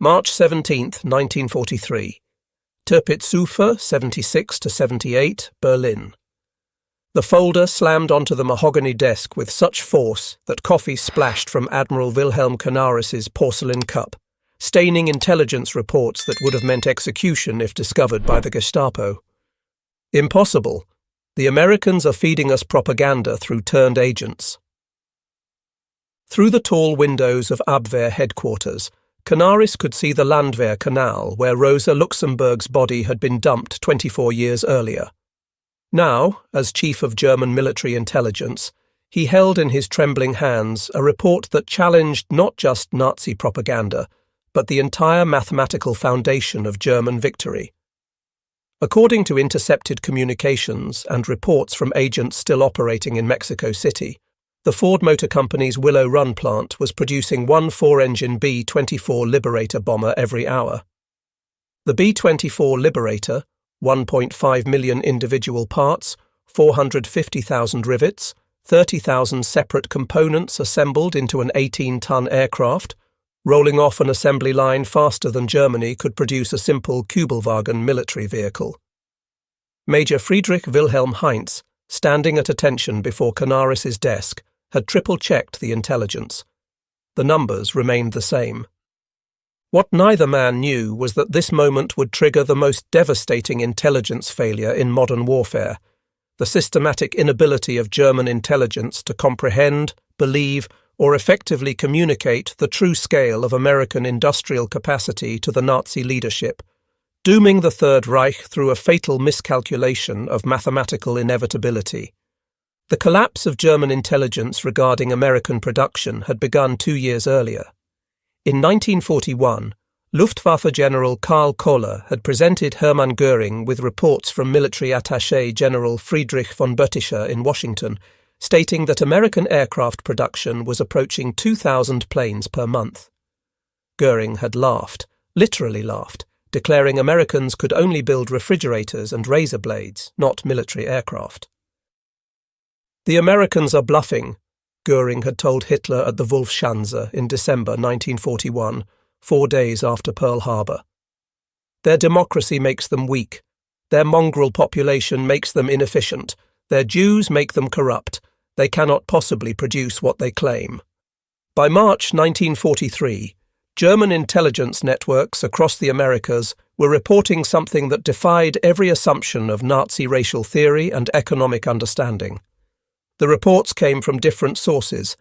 March 17, 1943. Teplitzufer, 76-78, Berlin. The folder slammed onto the mahogany desk with such force that coffee splashed from Admiral Wilhelm Canaris's porcelain cup, staining intelligence reports that would have meant execution if discovered by the Gestapo. Impossible. The Americans are feeding us propaganda through turned agents. Through the tall windows of Abwehr headquarters, Canaris could see the Landwehr Canal where Rosa Luxemburg's body had been dumped 24 years earlier. Now, as chief of German military intelligence, he held in his trembling hands a report that challenged not just Nazi propaganda, but the entire mathematical foundation of German victory. According to intercepted communications and reports from agents still operating in Mexico City, the Ford Motor Company's Willow Run plant was producing one 4-engine B-24 Liberator bomber every hour. The B-24 Liberator, 1.5 million individual parts, 450,000 rivets, 30,000 separate components assembled into an 18-ton aircraft, rolling off an assembly line faster than Germany could produce a simple Kübelwagen military vehicle. Major Friedrich Wilhelm Heinz, standing at attention before Canaris's desk, had triple-checked the intelligence. The numbers remained the same. What neither man knew was that this moment would trigger the most devastating intelligence failure in modern warfare, the systematic inability of German intelligence to comprehend, believe, or effectively communicate the true scale of American industrial capacity to the Nazi leadership, dooming the Third Reich through a fatal miscalculation of mathematical inevitability. The collapse of German intelligence regarding American production had begun 2 years earlier. In 1941, Luftwaffe General Karl Koller had presented Hermann Göring with reports from military attaché General Friedrich von Bötticher in Washington, stating that American aircraft production was approaching 2,000 planes per month. Göring had laughed, literally laughed, declaring Americans could only build refrigerators and razor blades, not military aircraft. The Americans are bluffing, Göring had told Hitler at the Wolfschanze in December 1941, 4 days after Pearl Harbor. Their democracy makes them weak. Their mongrel population makes them inefficient. Their Jews make them corrupt. They cannot possibly produce what they claim. By March 1943, German intelligence networks across the Americas were reporting something that defied every assumption of Nazi racial theory and economic understanding. The reports came from different sources: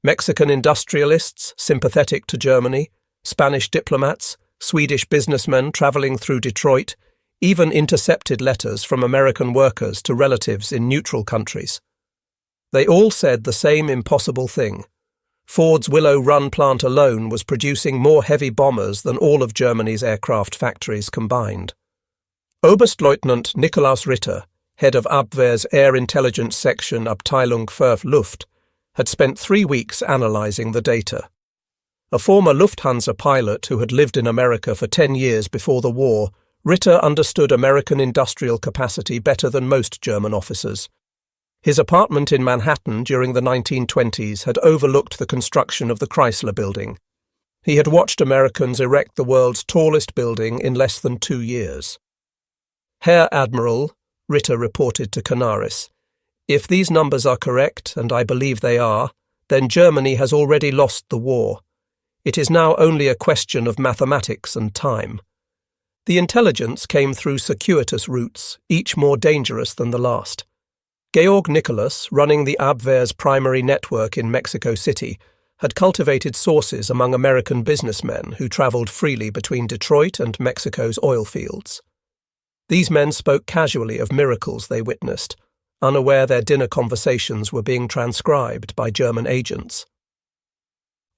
Mexican industrialists sympathetic to Germany, Spanish diplomats, Swedish businessmen traveling through Detroit, even intercepted letters from American workers to relatives in neutral countries. They all said the same impossible thing. Ford's Willow Run plant alone was producing more heavy bombers than all of Germany's aircraft factories combined. Oberstleutnant Nikolaus Ritter, head of Abwehr's Air Intelligence Section Abteilung für Luft, had spent 3 weeks analyzing the data. A former Lufthansa pilot who had lived in America for 10 years before the war, Ritter understood American industrial capacity better than most German officers. His apartment in Manhattan during the 1920s had overlooked the construction of the Chrysler Building. He had watched Americans erect the world's tallest building in less than 2 years. Herr Admiral, Ritter reported to Canaris, if these numbers are correct, and I believe they are, then Germany has already lost the war. It is now only a question of mathematics and time. The intelligence came through circuitous routes, each more dangerous than the last. Georg Nicholas, running the Abwehr's primary network in Mexico City, had cultivated sources among American businessmen who traveled freely between Detroit and Mexico's oil fields. These men spoke casually of miracles they witnessed, unaware their dinner conversations were being transcribed by German agents.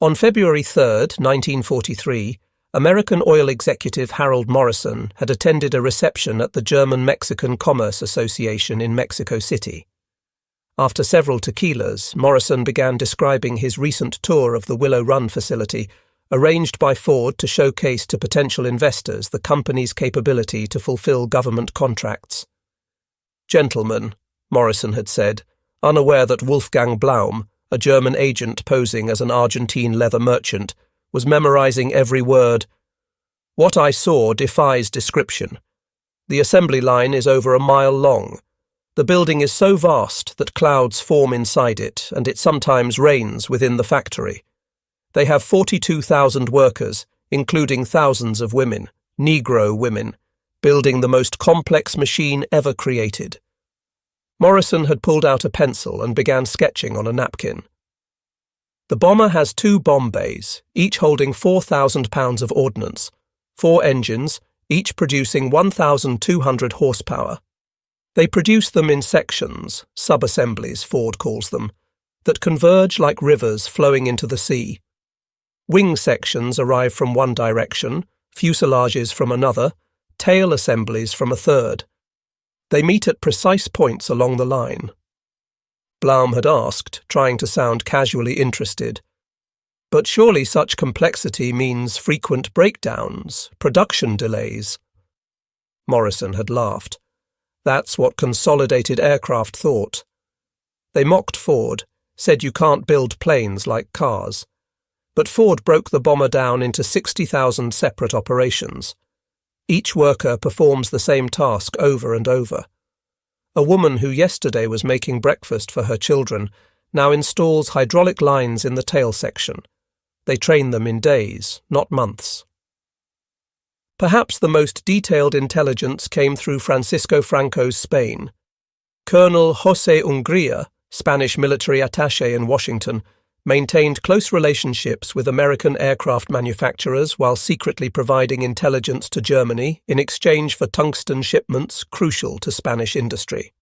On February 3, 1943, American oil executive Harold Morrison had attended a reception at the German-Mexican Commerce Association in Mexico City. After several tequilas, Morrison began describing his recent tour of the Willow Run facility, arranged by Ford to showcase to potential investors the company's capability to fulfill government contracts. "Gentlemen," Morrison had said, unaware that Wolfgang Blaum, a German agent posing as an Argentine leather merchant, was memorizing every word, What I saw defies description. The assembly line is over a mile long. The building is so vast that clouds form inside it, and it sometimes rains within the factory. They have 42,000 workers, including thousands of women, Negro women, building the most complex machine ever created. Morrison had pulled out a pencil and began sketching on a napkin. The bomber has 2 bomb bays, each holding 4,000 pounds of ordnance, 4 engines, each producing 1,200 horsepower. They produce them in sections, sub-assemblies Ford calls them, that converge like rivers flowing into the sea. Wing sections arrive from one direction, fuselages from another, tail assemblies from a third. They meet at precise points along the line. Blaum had asked, trying to sound casually interested. But surely such complexity means frequent breakdowns, production delays. Morrison had laughed. That's what Consolidated Aircraft thought. They mocked Ford, said you can't build planes like cars. But Ford broke the bomber down into 60,000 separate operations. Each worker performs the same task over and over. A woman who yesterday was making breakfast for her children now installs hydraulic lines in the tail section. They train them in days, not months. Perhaps the most detailed intelligence came through Francisco Franco's Spain. Colonel José Ungría, Spanish military attaché in Washington, maintained close relationships with American aircraft manufacturers while secretly providing intelligence to Germany in exchange for tungsten shipments crucial to Spanish industry.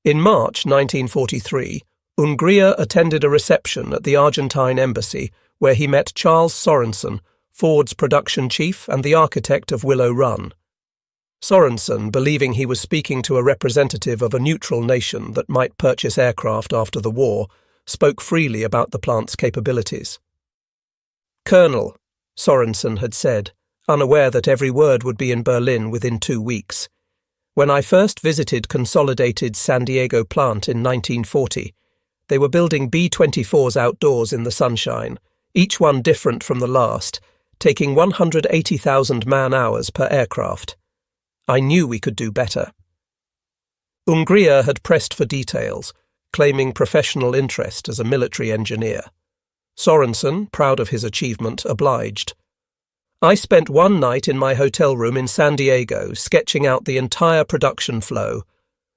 In March 1943, Ungría attended a reception at the Argentine embassy where he met Charles Sorensen, Ford's production chief and the architect of Willow Run. Sorensen, believing he was speaking to a representative of a neutral nation that might purchase aircraft after the war, spoke freely about the plant's capabilities. "Colonel," Sorensen had said, unaware that every word would be in Berlin within 2 weeks, "when I first visited Consolidated's San Diego plant in 1940, they were building B-24s outdoors in the sunshine, each one different from the last, taking 180,000 man-hours per aircraft. I knew we could do better." Ungría had pressed for details, claiming professional interest as a military engineer. Sorensen, proud of his achievement, obliged. "I spent one night in my hotel room in San Diego sketching out the entire production flow.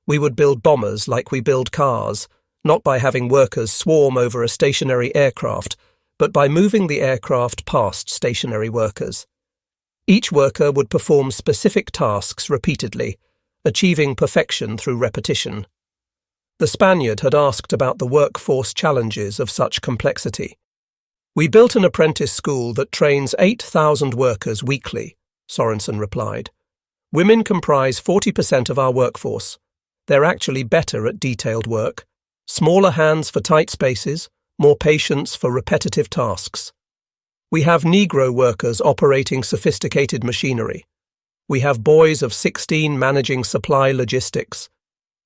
We would build bombers like we build cars, not by having workers swarm over a stationary aircraft, but by moving the aircraft past stationary workers. Each worker would perform specific tasks repeatedly, achieving perfection through repetition." The Spaniard had asked about the workforce challenges of such complexity. "We built an apprentice school that trains 8,000 workers weekly," Sorensen replied. "Women comprise 40% of our workforce. They're actually better at detailed work. Smaller hands for tight spaces, more patience for repetitive tasks. We have Negro workers operating sophisticated machinery. We have boys of 16 managing supply logistics.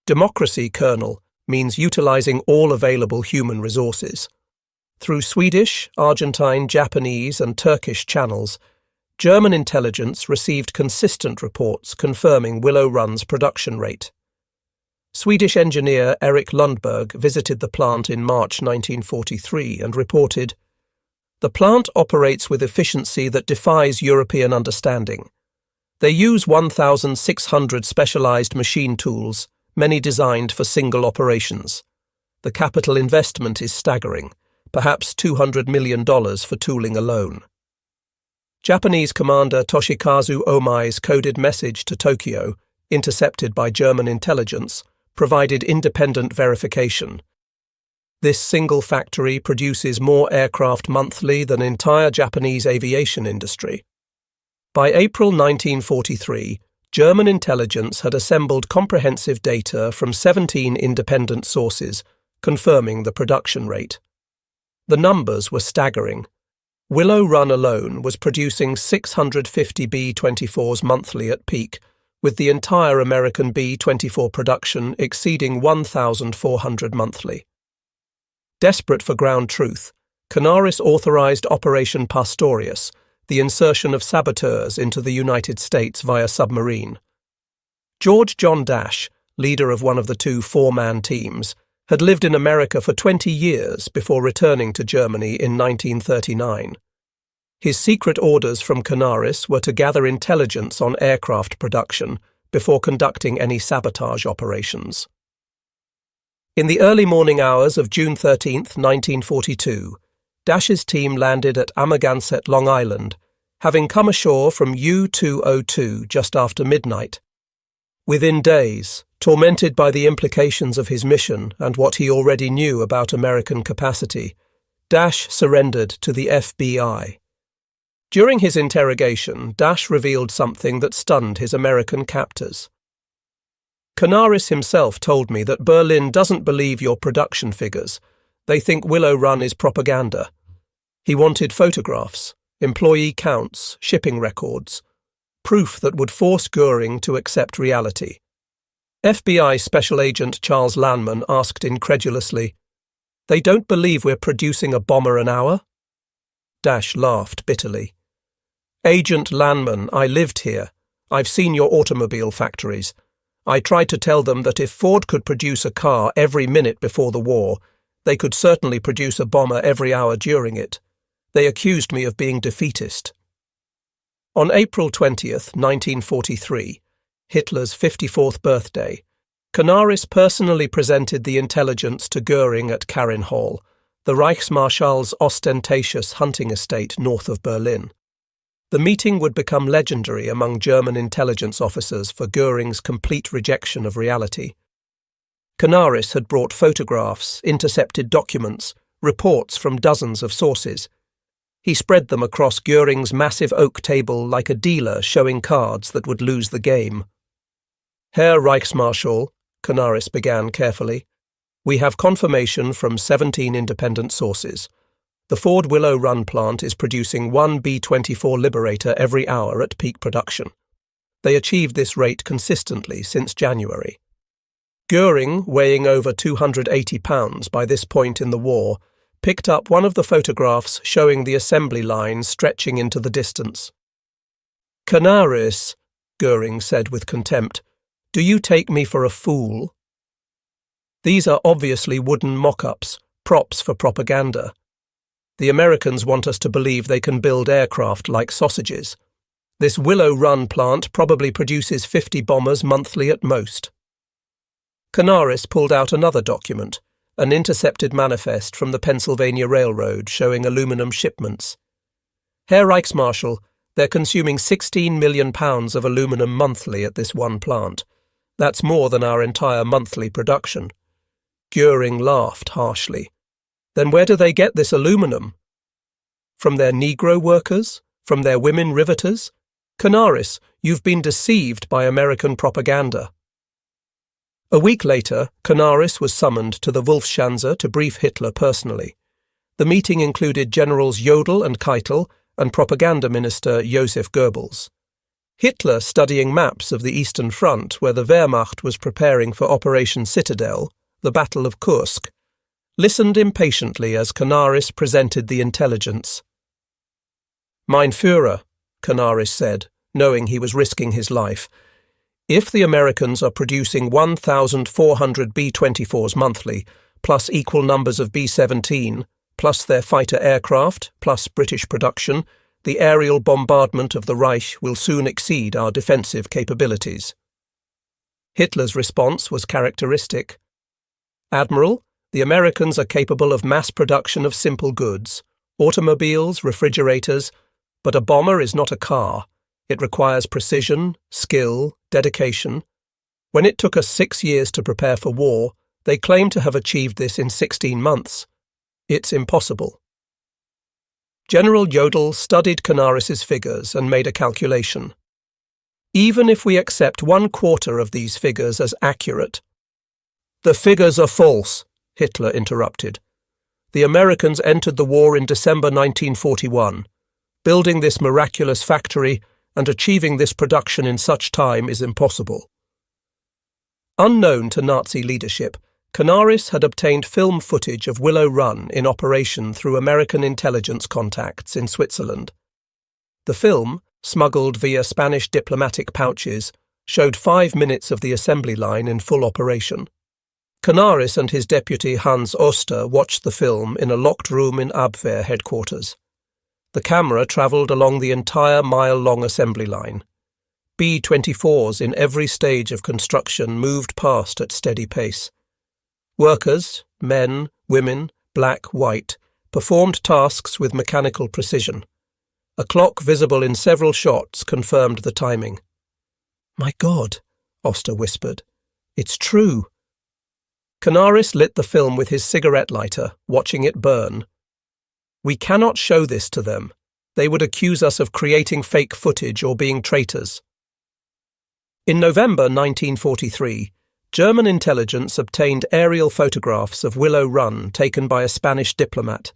Democracy, Colonel, means utilizing all available human resources. Through Swedish, Argentine, Japanese, and Turkish channels, German intelligence received consistent reports confirming Willow Run's production rate. Swedish engineer Erik Lundberg visited the plant in March 1943 and reported, "The plant operates with efficiency that defies European understanding. They use 1,600 specialized machine tools, many designed for single operations. The capital investment is staggering, perhaps $200 million for tooling alone." Japanese commander Toshikazu Omai's coded message to Tokyo, intercepted by German intelligence, provided independent verification. "This single factory produces more aircraft monthly than entire Japanese aviation industry." By April 1943, German intelligence had assembled comprehensive data from 17 independent sources, confirming the production rate. The numbers were staggering. Willow Run alone was producing 650 B-24s monthly at peak, with the entire American B-24 production exceeding 1,400 monthly. Desperate for ground truth, Canaris authorized Operation Pastorius, the insertion of saboteurs into the United States via submarine. George John Dash, leader of one of the two four-man teams, had lived in America for 20 years before returning to Germany in 1939. His secret orders from Canaris were to gather intelligence on aircraft production before conducting any sabotage operations. In the early morning hours of June 13, 1942, Dash's team landed at Amagansett, Long Island, having come ashore from U-202 just after midnight. Within days, tormented by the implications of his mission and what he already knew about American capacity, Dash surrendered to the FBI. During his interrogation, Dash revealed something that stunned his American captors. Canaris himself told me that Berlin doesn't believe your production figures. They think Willow Run is propaganda. He wanted photographs, employee counts, shipping records, proof that would force Göring to accept reality. FBI Special Agent Charles Lanman asked incredulously, "They don't believe we're producing a bomber an hour?" Dash laughed bitterly. "Agent Lanman, I lived here. I've seen your automobile factories. I tried to tell them that if Ford could produce a car every minute before the war, they could certainly produce a bomber every hour during it. They accused me of being defeatist." On April 20th, 1943, Hitler's 54th birthday, Canaris personally presented the intelligence to Göring at Karin Hall, the Reichsmarschall's ostentatious hunting estate north of Berlin. The meeting would become legendary among German intelligence officers for Göring's complete rejection of reality. Canaris had brought photographs, intercepted documents, reports from dozens of sources. He spread them across Göring's massive oak table like a dealer showing cards that would lose the game. "Herr Reichsmarschall," Canaris began carefully, "we have confirmation from 17 independent sources. The Ford Willow Run plant is producing one B-24 Liberator every hour at peak production. They achieved this rate consistently since January. Göring, weighing over 280 pounds by this point in the war, picked up one of the photographs showing the assembly line stretching into the distance. "Canaris," Göring said with contempt, "do you take me for a fool? These are obviously wooden mock-ups, props for propaganda. The Americans want us to believe they can build aircraft like sausages. This Willow Run plant probably produces 50 bombers monthly at most." Canaris pulled out another document, an intercepted manifest from the Pennsylvania Railroad showing aluminum shipments. "Herr Reichsmarschall, they're consuming 16 million pounds of aluminum monthly at this one plant. That's more than our entire monthly production." Göring laughed harshly. "Then where do they get this aluminum? From their Negro workers? From their women riveters? Canaris, you've been deceived by American propaganda." A week later, Canaris was summoned to the Wolfschanze to brief Hitler personally. The meeting included Generals Jodl and Keitel and Propaganda Minister Joseph Goebbels. Hitler, studying maps of the Eastern Front where the Wehrmacht was preparing for Operation Citadel, the Battle of Kursk, listened impatiently as Canaris presented the intelligence. "Mein Führer," Canaris said, knowing he was risking his life, "if the Americans are producing 1,400 B-24s monthly, plus equal numbers of B-17, plus their fighter aircraft, plus British production, the aerial bombardment of the Reich will soon exceed our defensive capabilities." Hitler's response was characteristic. "Admiral, the Americans are capable of mass production of simple goods, automobiles, refrigerators, but a bomber is not a car. It requires precision, skill, dedication. When it took us 6 years to prepare for war, they claim to have achieved this in 16 months. It's impossible." General Jodl studied Canaris's figures and made a calculation. "Even if we accept 1/4 of these figures as accurate—" "The figures are false," Hitler interrupted. "The Americans entered the war in December 1941. Building this miraculous factory and achieving this production in such time is impossible." Unknown to Nazi leadership, Canaris had obtained film footage of Willow Run in operation through American intelligence contacts in Switzerland. The film, smuggled via Spanish diplomatic pouches, showed 5 minutes of the assembly line in full operation. Canaris and his deputy Hans Oster watched the film in a locked room in Abwehr headquarters. The camera travelled along the entire mile-long assembly line. B-24s in every stage of construction moved past at steady pace. Workers, men, women, black, white, performed tasks with mechanical precision. A clock visible in several shots confirmed the timing. "My God," Oster whispered. "It's true." Canaris lit the film with his cigarette lighter, watching it burn. "We cannot show this to them. They would accuse us of creating fake footage or being traitors." In November 1943, German intelligence obtained aerial photographs of Willow Run taken by a Spanish diplomat.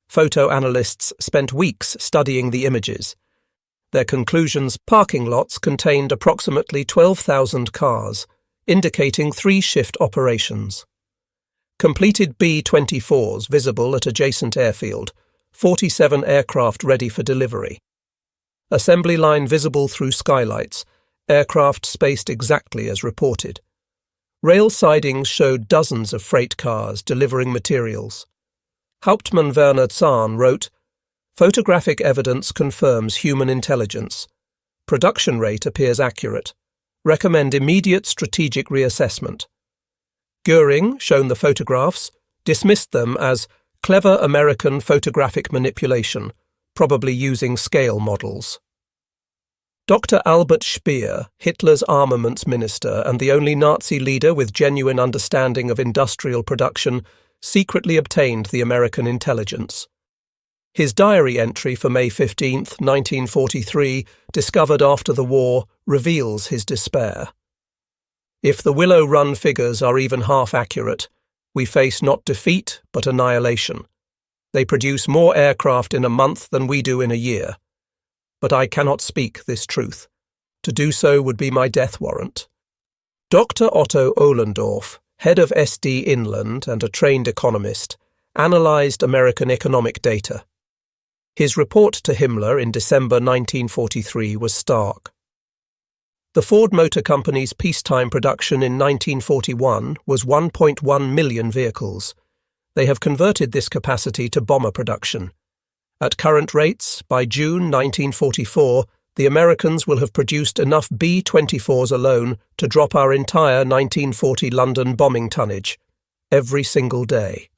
Photo analysts spent weeks studying the images. Their conclusions: parking lots contained approximately 12,000 cars, indicating 3-shift operations. Completed B-24s visible at adjacent airfield, 47 aircraft ready for delivery. Assembly line visible through skylights, aircraft spaced exactly as reported. Rail sidings showed dozens of freight cars delivering materials. Hauptmann Werner Zahn wrote, "Photographic evidence confirms human intelligence. Production rate appears accurate. Recommend immediate strategic reassessment." Göring, shown the photographs, dismissed them as clever American photographic manipulation, probably using scale models. Dr. Albert Speer, Hitler's armaments minister and the only Nazi leader with genuine understanding of industrial production, secretly obtained the American intelligence. His diary entry for May 15, 1943, discovered after the war, reveals his despair. "If the Willow Run figures are even half accurate, we face not defeat but annihilation. They produce more aircraft in a month than we do in a year. But I cannot speak this truth. To do so would be my death warrant." Dr. Otto Ohlendorf, head of SD Inland and a trained economist, analysed American economic data. His report to Himmler in December 1943 was stark. The Ford Motor Company's peacetime production in 1941 was 1.1 million vehicles. They have converted this capacity to bomber production. At current rates, by June 1944, the Americans will have produced enough B-24s alone to drop our entire 1940 London bombing tonnage, every single day.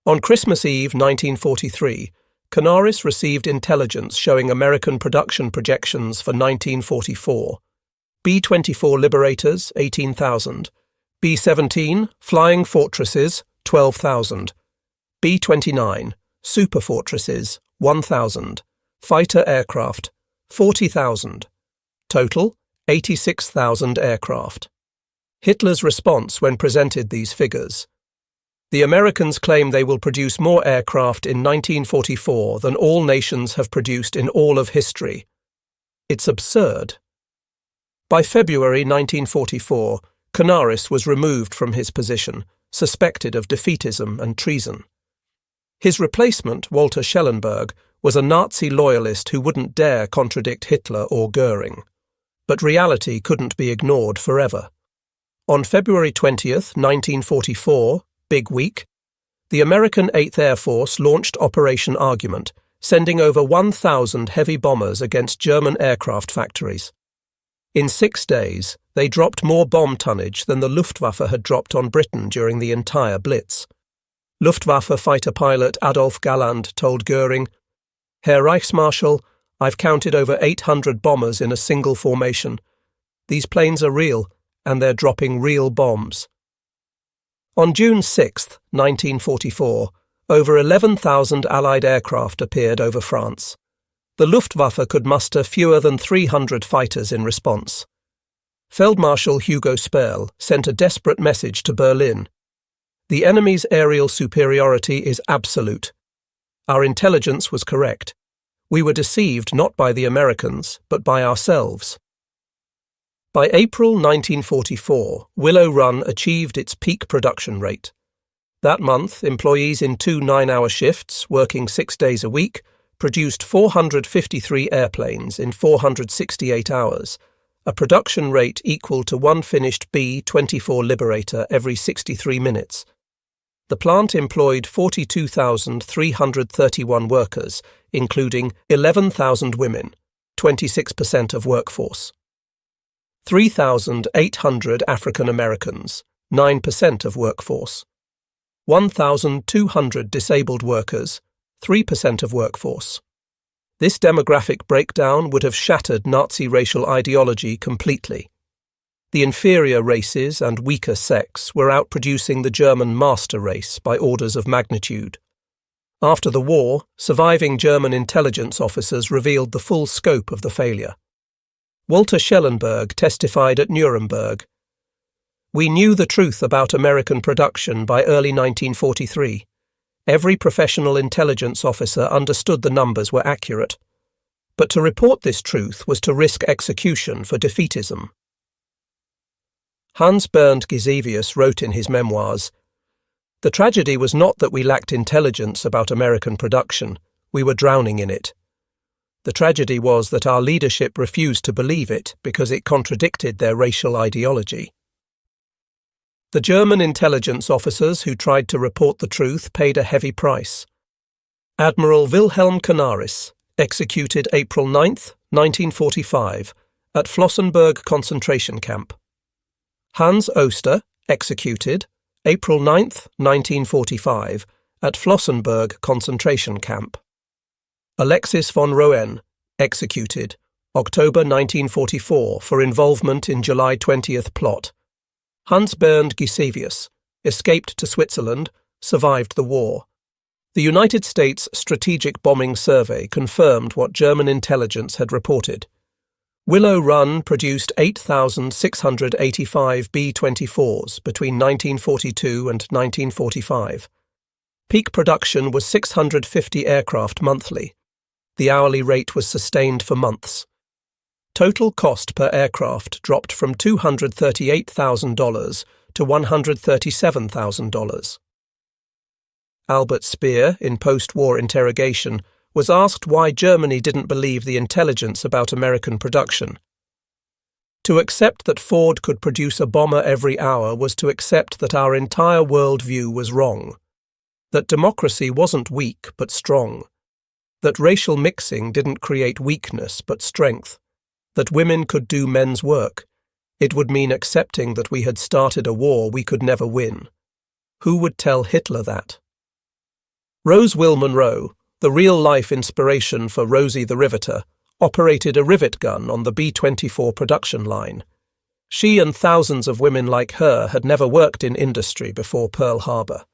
On Christmas Eve 1943, Canaris received intelligence showing American production projections for 1944. B-24 Liberators, 18,000. B-17, Flying Fortresses, 12,000. B-29, Super Fortresses, 1,000. Fighter aircraft, 40,000. Total, 86,000 aircraft. Hitler's response when presented these figures: "The Americans claim they will produce more aircraft in 1944 than all nations have produced in all of history. It's absurd." By February 1944, Canaris was removed from his position, suspected of defeatism and treason. His replacement, Walter Schellenberg, was a Nazi loyalist who wouldn't dare contradict Hitler or Göring. But reality couldn't be ignored forever. On February 20th, 1944, Big Week, the American 8th Air Force launched Operation Argument, sending over 1,000 heavy bombers against German aircraft factories. In 6 days, they dropped more bomb tonnage than the Luftwaffe had dropped on Britain during the entire Blitz. Luftwaffe fighter pilot Adolf Galland told Göring, "Herr Reichsmarschall, I've counted over 800 bombers in a single formation. These planes are real, and they're dropping real bombs." On June 6, 1944, over 11,000 Allied aircraft appeared over France. The Luftwaffe could muster fewer than 300 fighters in response. Feldmarschall Hugo Sperl sent a desperate message to Berlin. "The enemy's aerial superiority is absolute. Our intelligence was correct. We were deceived not by the Americans, but by ourselves." By April 1944, Willow Run achieved its peak production rate. That month, employees in 2 9-hour shifts, working 6 days a week, produced 453 airplanes in 468 hours, a production rate equal to one finished B-24 Liberator every 63 minutes. The plant employed 42,331 workers, including 11,000 women, 26% of workforce. 3,800 African Americans, 9% of workforce. 1,200 disabled workers, 3% of workforce. This demographic breakdown would have shattered Nazi racial ideology completely. The inferior races and weaker sex were outproducing the German master race by orders of magnitude. After the war, surviving German intelligence officers revealed the full scope of the failure. Walter Schellenberg testified at Nuremberg. "We knew the truth about American production by early 1943. Every professional intelligence officer understood the numbers were accurate. But to report this truth was to risk execution for defeatism." Hans Bernd Gisevius wrote in his memoirs, "The tragedy was not that we lacked intelligence about American production, we were drowning in it. The tragedy was that our leadership refused to believe it because it contradicted their racial ideology." The German intelligence officers who tried to report the truth paid a heavy price. Admiral Wilhelm Canaris, executed April 9, 1945, at Flossenbürg concentration camp. Hans Oster, executed April 9, 1945, at Flossenbürg concentration camp. Alexis von Roen, executed October 1944 for involvement in July 20th plot. Hans Bernd Gisevius, escaped to Switzerland, survived the war. The United States Strategic Bombing Survey confirmed what German intelligence had reported. Willow Run produced 8,685 B-24s between 1942 and 1945. Peak production was 650 aircraft monthly. The hourly rate was sustained for months. Total cost per aircraft dropped from $238,000 to $137,000. Albert Speer, in post-war interrogation, was asked why Germany didn't believe the intelligence about American production. To accept that Ford could produce a bomber every hour was to accept that our entire worldview was wrong, that democracy wasn't weak but strong, that racial mixing didn't create weakness but strength, that women could do men's work. It would mean accepting that we had started a war we could never win. Who would tell Hitler that? Rose Will Monroe, the real-life inspiration for Rosie the Riveter, operated a rivet gun on the B-24 production line. She and thousands of women like her had never worked in industry before Pearl Harbor.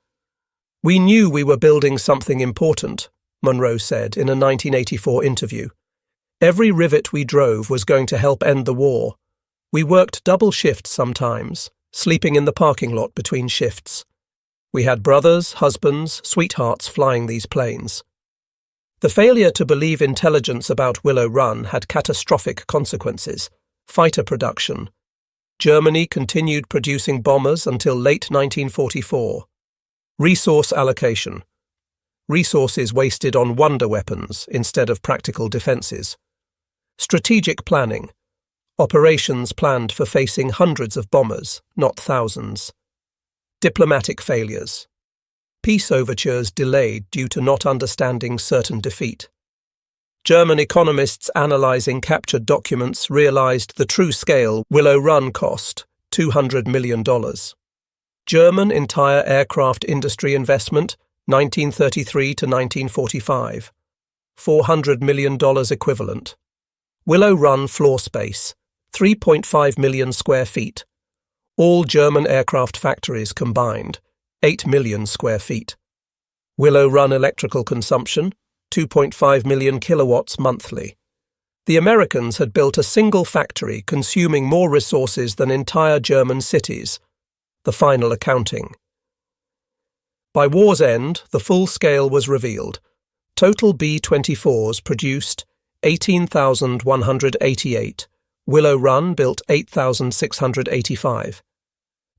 "We knew we were building something important," Monroe said in a 1984 interview. "Every rivet we drove was going to help end the war. We worked double shifts sometimes, sleeping in the parking lot between shifts. We had brothers, husbands, sweethearts flying these planes." The failure to believe intelligence about Willow Run had catastrophic consequences. Fighter production. Germany continued producing bombers until late 1944. Resource allocation. Resources wasted on wonder weapons instead of practical defences. Strategic planning. Operations planned for facing hundreds of bombers, not thousands. Diplomatic failures. Peace overtures delayed due to not understanding certain defeat. German economists analysing captured documents realised the true scale Willow Run cost, $200 million. German entire aircraft industry investment, 1933 to 1945. $400 million equivalent. Willow Run floor space, 3.5 million square feet. All German aircraft factories combined, 8 million square feet. Willow Run electrical consumption, 2.5 million kilowatts monthly. The Americans had built a single factory consuming more resources than entire German cities. The final accounting. By war's end, the full scale was revealed. Total B-24s produced 18,188. Willow Run built 8,685.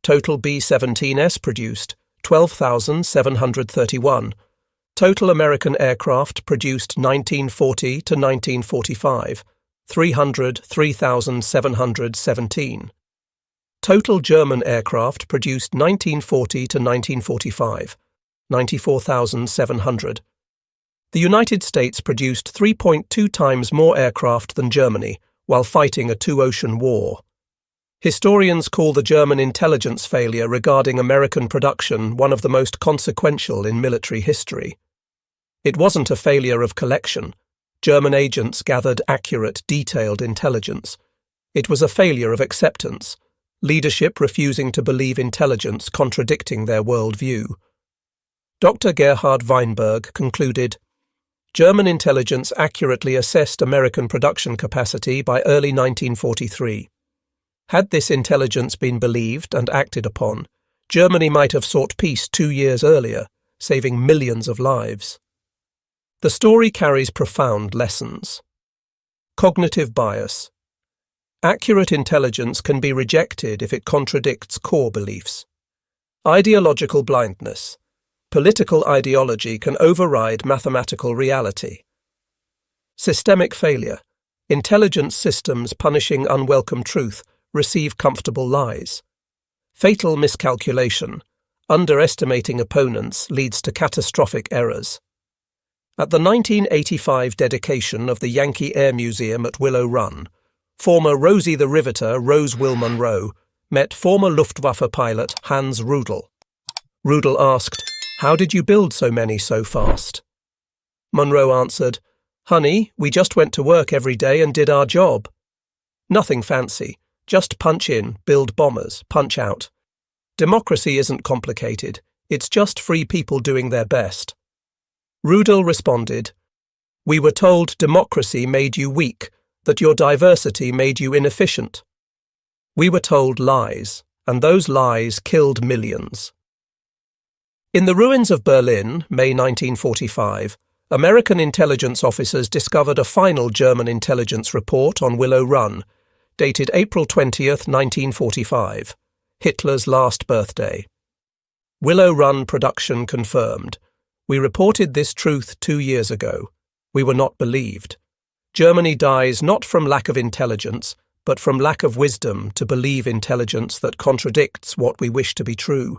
Total B-17S produced 12,731. Total American aircraft produced 1940 to 1945, 303,717. Total German aircraft produced 1940 to 1945, 94,700. The United States produced 3.2 times more aircraft than Germany while fighting a two-ocean war. Historians call the German intelligence failure regarding American production one of the most consequential in military history. It wasn't a failure of collection. German agents gathered accurate, detailed intelligence. It was a failure of acceptance, leadership refusing to believe intelligence contradicting their worldview. Dr. Gerhard Weinberg concluded, German intelligence accurately assessed American production capacity by early 1943. Had this intelligence been believed and acted upon, Germany might have sought peace 2 years earlier, saving millions of lives. The story carries profound lessons. Cognitive bias. Accurate intelligence can be rejected if it contradicts core beliefs. Ideological blindness. Political ideology can override mathematical reality. Systemic failure. Intelligence systems punishing unwelcome truth receive comfortable lies. Fatal miscalculation. Underestimating opponents leads to catastrophic errors. At the 1985 dedication of the Yankee Air Museum at Willow Run, former Rosie the Riveter Rose Will Munro met former Luftwaffe pilot Hans Rudel. Rudel asked, "How did you build so many so fast?" Munro answered, "Honey, we just went to work every day and did our job. Nothing fancy, just punch in, build bombers, punch out. Democracy isn't complicated, it's just free people doing their best." Rudel responded, "We were told democracy made you weak, that your diversity made you inefficient. We were told lies, and those lies killed millions." In the ruins of Berlin, May 1945, American intelligence officers discovered a final German intelligence report on Willow Run, dated April 20th, 1945, Hitler's last birthday. Willow Run production confirmed. We reported this truth 2 years ago. We were not believed. Germany dies not from lack of intelligence, but from lack of wisdom to believe intelligence that contradicts what we wish to be true.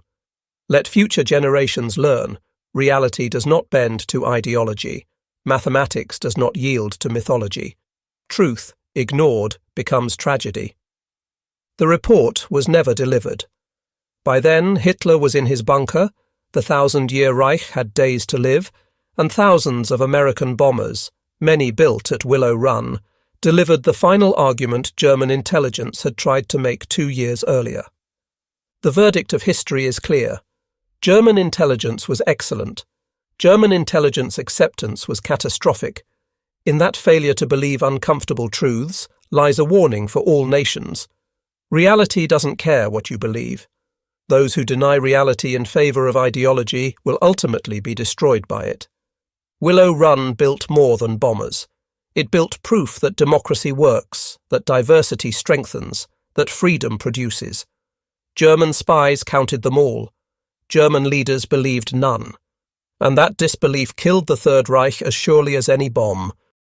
Let future generations learn, reality does not bend to ideology. Mathematics does not yield to mythology. Truth, ignored, becomes tragedy. The report was never delivered. By then, Hitler was in his bunker, the 1,000-year Reich had days to live, and thousands of American bombers, many built at Willow Run, delivered the final argument German intelligence had tried to make 2 years earlier. The verdict of history is clear. German intelligence was excellent. German intelligence acceptance was catastrophic. In that failure to believe uncomfortable truths lies a warning for all nations. Reality doesn't care what you believe. Those who deny reality in favor of ideology will ultimately be destroyed by it. Willow Run built more than bombers. It built proof that democracy works, that diversity strengthens, that freedom produces. German spies counted them all. German leaders believed none. And that disbelief killed the Third Reich as surely as any bomb.